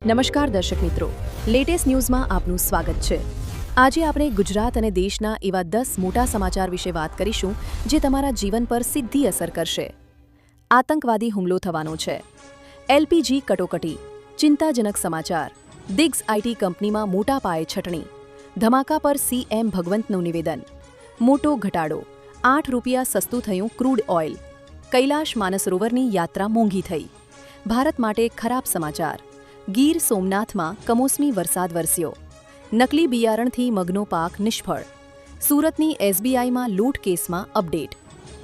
નમસ્કાર દર્શક મિત્રો, લેટેસ્ટ ન્યૂઝમાં આપનું સ્વાગત છે। આજે આપણે ગુજરાત અને દેશના એવા 10 મોટા સમાચાર વિશે વાત કરીશું જે તમારા જીવન પર સીધી અસર કરશે। આતંકવાદી હુમલો થવાનો છે। એલપીજી કટોકટી, ચિંતાજનક સમાચાર। દિગ્સ આઈટી કંપનીમાં મોટા પાયે છટણી। ધમાકા પર સીએમ ભગવંતનું નિવેદન। મોટો ઘટાડો, ₹8 સસ્તું થયું ક્રૂડ ઓઇલ। કૈલાશ માનસરોવરની યાત્રા મોંઘી થઈ। ભારત માટે ખરાબ સમાચાર। ગીર સોમનાથમાં કમોસમી વરસાદ વરસ્યો। નકલી બિયારણથી મગનો પાક નિષ્ફળ। સુરતની એસબીઆઈમાં લૂંટ કેસમાં અપડેટ।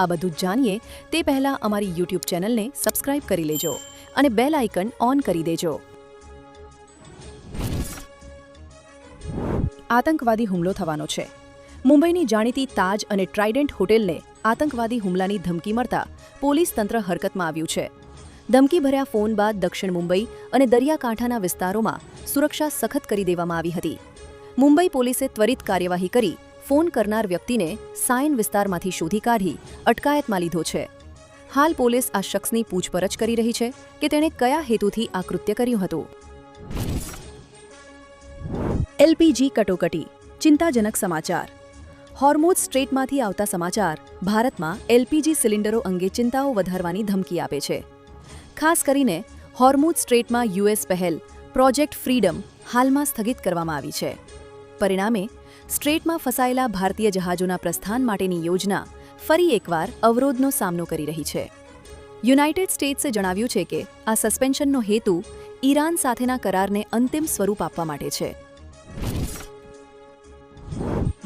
આ બધું જ જાણીએ તે પહેલાં અમારી યુટ્યુબ ચેનલને સબસ્ક્રાઇબ કરી લેજો અને બેલ આઇકન ઓન કરી દેજો। આતંકવાદી હુમલો થવાનો છે। મુંબઈની જાણીતી તાજ અને ટ્રાઇડન્ટ હોટેલને આતંકવાદી હુમલાની ધમકી મળતા પોલીસ તંત્ર હરકતમાં આવ્યું છે। ધમકીભર્યા ફોન બાદ દક્ષિણ મુંબઈ અને દરિયાકાંઠાના વિસ્તારોમાં સુરક્ષા સખત કરી દેવામાં આવી હતી। મુંબઈ પોલીસે ત્વરિત કાર્યવાહી કરી ફોન કરનાર વ્યક્તિને સાયન વિસ્તારમાંથી શોધી કાઢી અટકાયતમાં લીધો છે। હાલ પોલીસ આ શખ્સની પૂછપરછ કરી રહી છે કે તેણે કયા હેતુથી આ કૃત્ય કર્યું હતું। એલપીજી કટોકટી, ચિંતાજનક સમાચાર। હોર્મુઝ સ્ટ્રેટમાંથી આવતા સમાચાર ભારતમાં એલપીજી સિલિન્ડરો અંગે ચિંતાઓ વધારવાની ધમકી આપે છે। ખાસ કરીને હોર્મુઝ સ્ટ્રેટમાં યુએસ પહેલ પ્રોજેક્ટ ફ્રીડમ હાલમાં સ્થગિત કરવામાં આવી છે। પરિણામે સ્ટ્રેટમાં ફસાયેલા ભારતીય જહાજોના પ્રસ્થાન માટેની યોજના ફરી એકવાર અવરોધનો સામનો કરી રહી છે। યુનાઇટેડ સ્ટેટ્સે જણાવ્યું છે કે આ સસ્પેન્શનનો હેતુ ઈરાન સાથેના કરારને અંતિમ સ્વરૂપ આપવા માટે છે।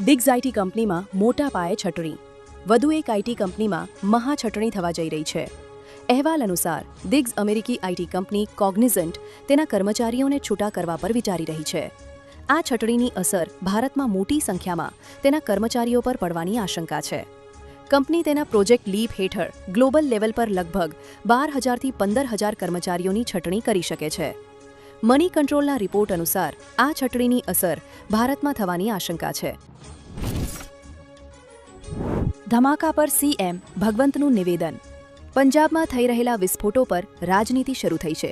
દિગ્સ આઈટી કંપનીમાં મોટા પાયે છટણી, વધુ એક આઈટી કંપનીમાં મહા છટણી થવા જઈ રહી છે। અહેવાલ અનુસાર દિગ્સ અમેરિકી આઈટી કંપની કોગ્નિઝન્ટ તેના કર્મચારીઓને છૂટા કરવા પર વિચારી રહી છે। આ છટણીની અસર ભારતમાં મોટી સંખ્યામાં તેના કર્મચારીઓ પર પડવાની આશંકા છે। કંપની તેના પ્રોજેક્ટ લીપ હેઠળ ગ્લોબલ લેવલ પર લગભગ 12,000 થી 15,000 કર્મચારીઓની છટણી કરી શકે છે। મની કંટ્રોલના રિપોર્ટ અનુસાર આ છટણીની અસર ભારતમાં થવાની આશંકા છે। ધમાકા પર સીએમ ભગવંતનું નિવેદન। પંજાબમાં થઈ રહેલા વિસ્ફોટો પર રાજનીતિ શરૂ થઈ છે।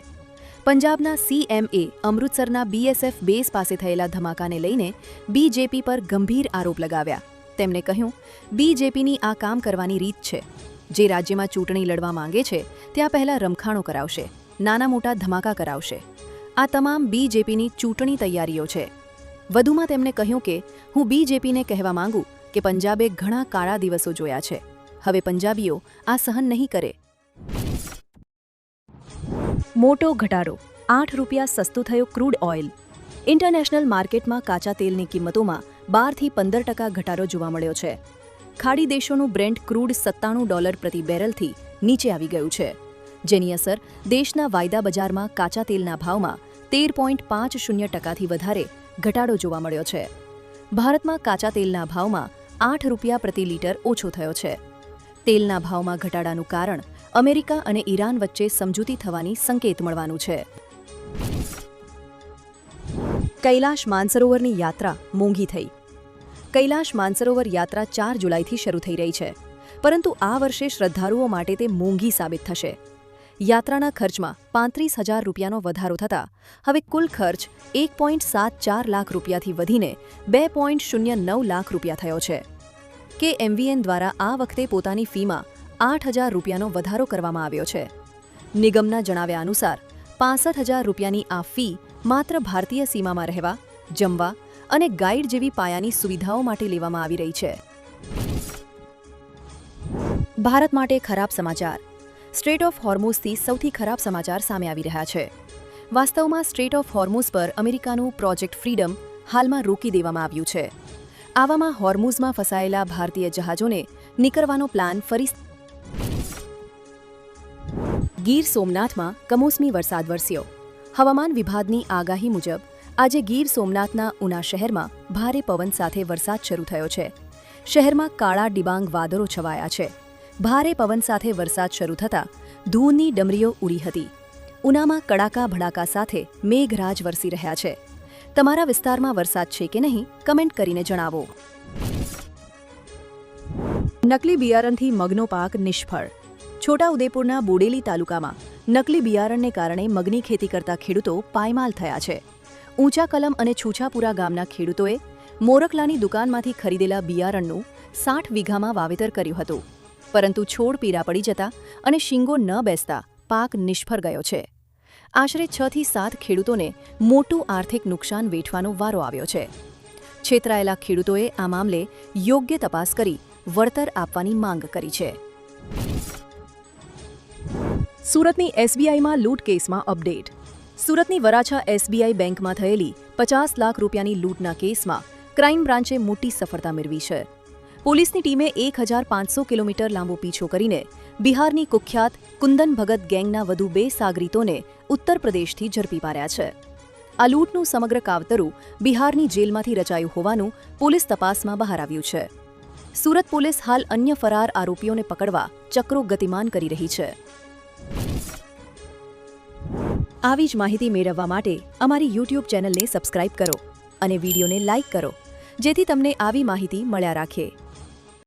પંજાબના સીએમએ અમૃતસરના બીએસએફ બેઝ પાસે થયેલા ધમાકાને લઈને બીજેપી પર ગંભીર આરોપ લગાવ્યા। તેમણે કહ્યું, બીજેપીની આ કામ કરવાની રીત છે। જે રાજ્યમાં ચૂંટણી લડવા માંગે છે ત્યાં પહેલા રમખાણો કરાવશે, નાના મોટા ધમાકા કરાવશે। આ તમામ બીજેપીની ચૂંટણી તૈયારીઓ છે। વધુમાં તેમણે કહ્યું કે હું બીજેપીને કહેવા માંગુ કે પંજાબે ઘણા કાળા દિવસો જોયા છે। હવે પંજાબીઓ આ સહન નહીં કરે। મોટો ઘટાડો, ₹8 સસ્તું થયું ક્રૂડ ઓઇલ। ઇન્ટરનેશનલ માર્કેટમાં કાચા તેલની કિંમતોમાં 12 થી 15% ઘટાડો જોવા મળ્યો છે। ખાડી દેશોનું બ્રેન્ટ ક્રૂડ $97 પ્રતિ બેરલથી નીચે આવી ગયું છે, જેની અસર દેશના વાયદા બજારમાં કાચા તેલના ભાવમાં 13.50% વધારે ઘટાડો જોવા મળ્યો છે। ભારતમાં કાચા તેલના ભાવમાં ₹8 પ્રતિ લીટર ઓછો થયો છે। તેલના ભાવમાં ઘટાડાનું કારણ અમેરિકા અને ઈરાન વચ્ચે સમજૂતી થવાની સંકેત મળવાનું છે। કૈલાશ માનસરોવરની યાત્રા મોંઘી થઈ। કૈલાશ માનસરોવર યાત્રા 4 જુલાઈથી શરૂ થઈ રહી છે, પરંતુ આ વર્ષે શ્રદ્ધાળુઓ માટે તે મોંઘી સાબિત થશે। યાત્રાના ખર્ચમાં ₹35,000નો વધારો થતાં હવે કુલ ખર્ચ ₹1.74 લાખથી વધીને ₹2.09 લાખ થયો છે। કેએમવીએન દ્વારા આ વખતે પોતાની ફીમાં ₹8,000નો વધારો કરવામાં આવ્યો છે। નિગમના જણાવ્યા અનુસાર ₹65,000ની આ ફી માત્ર ભારતીય સીમામાં રહેવા, જમવા અને ગાઈડ જેવી પાયાની સુવિધાઓ માટે લેવામાં આવી રહી છે। ભારત માટે ખરાબ સમાચાર। સ્ટ્રેટ ઓફ હોર્મુઝથી સૌથી ખરાબ સમાચાર સામે આવી રહ્યા છે। વાસ્તવમાં સ્ટ્રેટ ઓફ હોર્મુઝ પર અમેરિકાનું પ્રોજેક્ટ ફ્રીડમ હાલમાં રોકી દેવામાં આવ્યું છે। આવામાં હોર્મુઝમાં ફસાયેલા ભારતીય જહાજોને નીકળવાનો પ્લાન ફરી। ગીર સોમનાથમાં કમોસમી વરસાદ વરસ્યો। હવામાન વિભાગની આગાહી મુજબ આજે ગીર સોમનાથના ઉના શહેરમાં ભારે પવન સાથે વરસાદ શરૂ થયો છે। શહેરમાં કાળા ડિબાંગ વાદળો છવાયા છે। ભારે પવન સાથે વરસાદ શરૂ થતાં ધૂળની ડમરીઓ ઉડી હતી। ઉનામાં કડાકા ભડાકા સાથે મેઘરાજ વરસી રહ્યા છે। તમારા વિસ્તારમાં વરસાદ છે કે નહીં, કમેન્ટ કરીને જણાવો। નકલી બિયારણથી મગનો પાક નિષ્ફળ। છોટાઉદેપુરના બોડેલી તાલુકામાં નકલી બિયારણને કારણે મગની ખેતી કરતા ખેડૂતો પાયમાલ થયા છે. ઊંચા કલમ અને છૂછાપુરા ગામના ખેડૂતોએ મોરકલાની દુકાનમાંથી ખરીદેલા બિયારણનું 60 વીઘામાં વાવેતર કર્યું હતું, પરંતુ છોડ પીળા પડી જતા અને શીંગો ન બેસતા પાક નિષ્ફળ ગયો છે. આશરે 6 થી 7 ખેડૂતોને મોટું આર્થિક નુકસાન વેઠવાનો વારો આવ્યો છે. છેતરાયેલા ખેડૂતોએ આ મામલે યોગ્ય તપાસ કરી વળતર આપવાની માંગ કરી છે. સુરતની એસબીઆઈમાં લૂંટ કેસમાં અપડેટ. સુરતની વરાછા એસબીઆઈ બેંકમાં થયેલી 50 લાખ રૂપિયાની લૂંટના કેસમાં ક્રાઇમ બ્રાન્ચે મોટી સફળતા મેળવી છે. પોલીસની ટીમે 1500 કિલોમીટર લાંબો પીછો કરીને બિહારની કુખ્યાત કુંદન ભગત ગેંગના વધુ 2 સાગરીતોને ઉત્તર પ્રદેશથી ઝડપી પાડ્યા છે. આ લૂંટનું સમગ્ર કાવતરું બિહારની જેલમાંથી રચાયું હોવાનું પોલીસ તપાસમાં બહાર આવ્યું છે. સુરત પોલીસ હાલ અન્ય ફરાર આરોપીઓને પકડવા ચક્રો ગતિમાન કરી રહી છે. આવી જ માહિતી મેળવવા માટે અમારી YouTube ચેનલને સબસ્ક્રાઇબ કરો અને વિડીયોને લાઇક કરો, જેથી તમને આવી માહિતી મળ્યા રાખે.